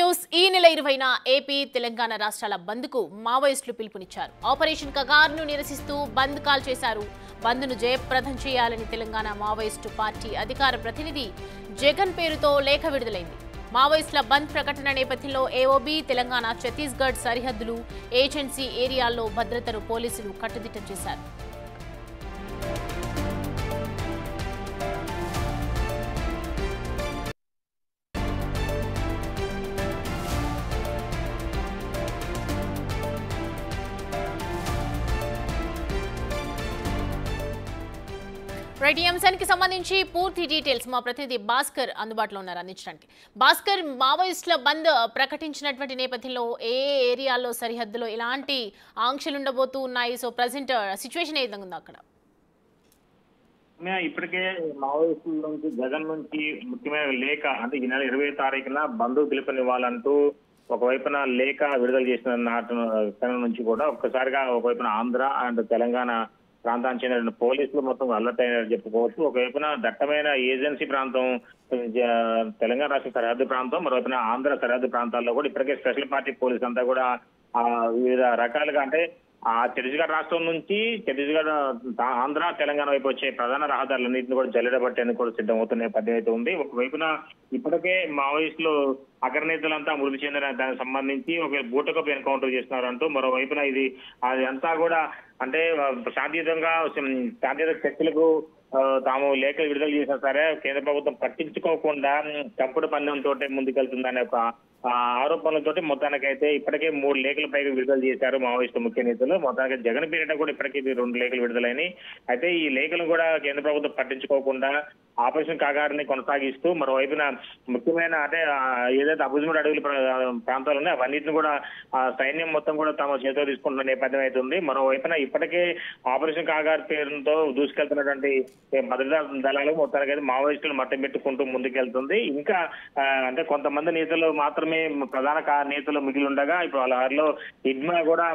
News ఈ నెల 20న AP Telangana రాష్ట్రాల బంద్కు మావోయిస్టులు పిలుపునిచ్చారు. ఆపరేషన్ కగార్ను నిరసిస్తూ బంద్ కాల్ చేశారు. బంద్ను జయప్రదం చేయాలని తెలంగాణ మావోయిస్టు పార్టీ అధికార ప్రతినిధి జగన్ పేరుతో లేఖ విడుదలైంది. మావోయిస్టుల బంద్ ప్రకటన నేపథ్యంలో ఏఓబీ తెలంగాణ ఛత్తీస్గఢ్ సరిహద్దులు ఏజెన్సీ ఏరియాల్లో భద్రతను పోలీసులు కట్టుదిట్టం చేశారు. రైట్, ఈ అంశానికి సంబంధించి పూర్తి డీటెయిల్స్ మా ప్రతినిధి భాస్కర్ అందుబాటులో ఉన్నారు అందించడానికి. భాస్కర్, మావోయిస్టుల బంద్ ప్రకటించినటువంటి నేపథ్యంలో ఏ ఏరియాల్లో సరిహద్దులో ఎలాంటి ఆంక్షలు ఉండబోతూ ఉన్నాయి? సో ప్రజెంట్ సిచ్యువేషన్ ఏ విధంగా ఉంది అక్కడ? ఇప్పటికే మావోయిస్టుల నుంచి జగన్ నుంచి ముఖ్యమైన లేఖ అంటే ఈ నెల 20వ తారీఖున బంద్ పిలుపునివ్వాలంటూ ఒకవైపున లేఖ విడుదల చేసిన నాటి నుంచి కూడా ఒక్కసారిగా ఒకవైపున ఆంధ్ర అండ్ తెలంగాణ ప్రాంతానికి చెందిన పోలీసులు మొత్తం అలర్ట్ అయినట్టు చెప్పుకోవచ్చు. ఒకవైపున దట్టమైన ఏజెన్సీ ప్రాంతం తెలంగాణ రాష్ట్ర సరిహద్దు ప్రాంతం, మరోవైపున ఆంధ్ర సరిహద్దు ప్రాంతాల్లో కూడా ఇప్పటికే స్పెషల్ పార్టీ పోలీసు అంతా కూడా వివిధ రకాలుగా అంటే ఛత్తీస్గఢ్ రాష్ట్రం నుంచి ఛత్తీస్గఢ్ ఆంధ్ర తెలంగాణ వైపు వచ్చే ప్రధాన రహదారులన్నింటినీ కూడా జల్లెడబట్టేందుకు కూడా సిద్ధమవుతున్న నేపథ్యం అయితే ఉంది. ఒకవైపున ఇప్పటికే మావోయిస్టులు అగ్రనేతలంతా మృతి చెందిన దానికి సంబంధించి ఒక బూటకపు ఎన్కౌంటర్ చేస్తున్నారంటూ, మరోవైపున అది అంతా కూడా అంటే శాంతియుత చర్చలకు తాము లేఖలు విడుదల చేసినా సరే కేంద్ర ప్రభుత్వం పట్టించుకోకుండా చంపుడు పందెంతో ముందుకెళ్తుందనే ఒక ఆరోపణలతోటి మొత్తానికైతే ఇప్పటికే 3 లేఖల పైగా విడుదల చేశారు మావోయిస్టు ముఖ్య నేతలు. మొత్తానికి జగన్ పేరిట కూడా ఇప్పటికే 2 లేఖలు విడుదలైనవి. అయితే ఈ లేఖలు కూడా కేంద్ర ప్రభుత్వం పట్టించుకోకుండా ఆపరేషన్ కాగారిని కొనసాగిస్తూ మరోవైపున ముఖ్యమైన అంటే ఏదైతే అబుజ్మడ్ అడవుల ప్రాంతాలు ఉన్నాయో అవన్నిటిని కూడా సైన్యం మొత్తం కూడా తమ చేతిలో తీసుకుంటున్న నేపథ్యం అయితే ఉంది. మరోవైపున ఇప్పటికే ఆపరేషన్ కాగార్ పేరుతో దూసుకెళ్తున్నటువంటి భద్రతా దళాలు మొత్తానికైతే మావోయిస్టులు మట్టం పెట్టుకుంటూ ముందుకెళ్తుంది. ఇంకా అంటే కొంతమంది నేతలు మాత్రమే ప్రధాన నేతలు మిగిలి ఉండగా ఇప్పుడు వాళ్ళలో హిడ్మా కూడా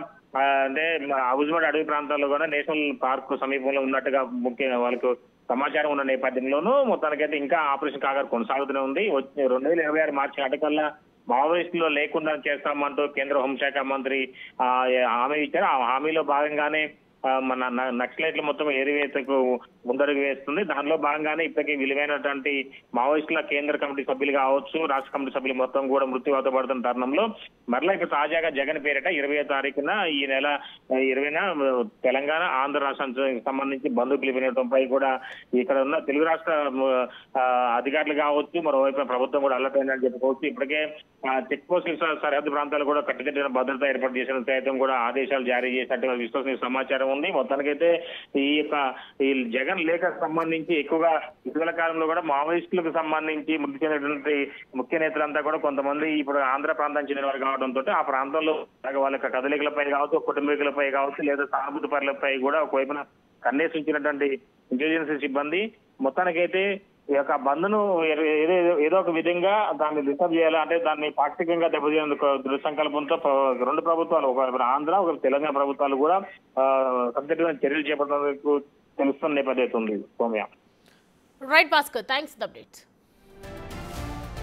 అంటే అబుజ్మడ్ అడవి ప్రాంతాల్లో కూడా నేషనల్ పార్క్ సమీపంలో ఉన్నట్టుగా ముఖ్య వాళ్ళకు సమాచారం ఉన్న నేపథ్యంలోనూ మొత్తానికైతే ఇంకా ఆపరేషన్ కాగారు కొనసాగుతూనే ఉంది. 2026 మార్చి నాటికల్లా మావోయిస్టులో లేకుండా చేస్తామంటూ కేంద్ర హోంశాఖ మంత్రి హామీ ఇచ్చారు. ఆ హామీలో భాగంగానే మన నక్సలైట్లు మొత్తం ఏరివేతకు ముందడుగు వేస్తుంది. దానిలో భాగంగానే ఇప్పటికీ విలువైనటువంటి మావోయిస్టుల కేంద్ర కమిటీ సభ్యులు కావచ్చు, రాష్ట్ర కమిటీ సభ్యులు మొత్తం కూడా మృత్యువాత పడుతున్న తరుణంలో మరలా ఇప్పుడు తాజాగా జగన్ పేరిట 20వ తారీఖున ఈ నెల 20న తెలంగాణ ఆంధ్ర రాష్ట్రానికి సంబంధించి బంద్ పిలుపునివ్వడంపై కూడా ఇక్కడ ఉన్న తెలుగు రాష్ట్ర అధికారులు కావచ్చు, మరోవైపు ప్రభుత్వం కూడా అలర్ట్ అయిందని చెప్పుకోవచ్చు. ఇప్పటికే చెక్ పోస్ట్ సరిహద్దు ప్రాంతాలు కూడా కట్టుదిట్టిన భద్రత ఏర్పాటు చేసిన సైతం కూడా ఆదేశాలు జారీ చేసినట్టుగా విశ్వసనీయ సమాచారం ఉంది. మొత్తానికైతే ఈ జగన్ లేఖకు సంబంధించి ఎక్కువగా ఇటీవల కాలంలో కూడా మావోయిస్టులకు సంబంధించి మృతి చెందినటువంటి ముఖ్య నేతలంతా కూడా కొంతమంది ఇప్పుడు ఆంధ్ర ప్రాంతానికి చెందిన వారు కావడంతో ఆ ప్రాంతంలో వాళ్ళ కదలికలపై కావచ్చు, కుటుంబీకులపై కావచ్చు, లేదా సానుభూతి పరులపై కూడా ఒకవైపున కన్నేసించినటువంటి ఇంటెలిజెన్స్ సిబ్బంది మొత్తానికైతే ఈ యొక్క బంద్ను ఏదో ఒక విధంగా దాన్ని డిస్టర్బ్ చేయాలి, అంటే దాన్ని పాక్షికంగా దెబ్బతీయేందుకు దృఢ సంకల్పంతో 2 ప్రభుత్వాలు, ఒక ఆంధ్ర ఒక తెలంగాణ ప్రభుత్వాలు కూడా కట్టుదిట్టమైన చర్యలు చేపట్టేందుకు తెలుస్తున్న నేపథ్యం ఉంది. Soumya. Right Bhaskar, thanks for the updates.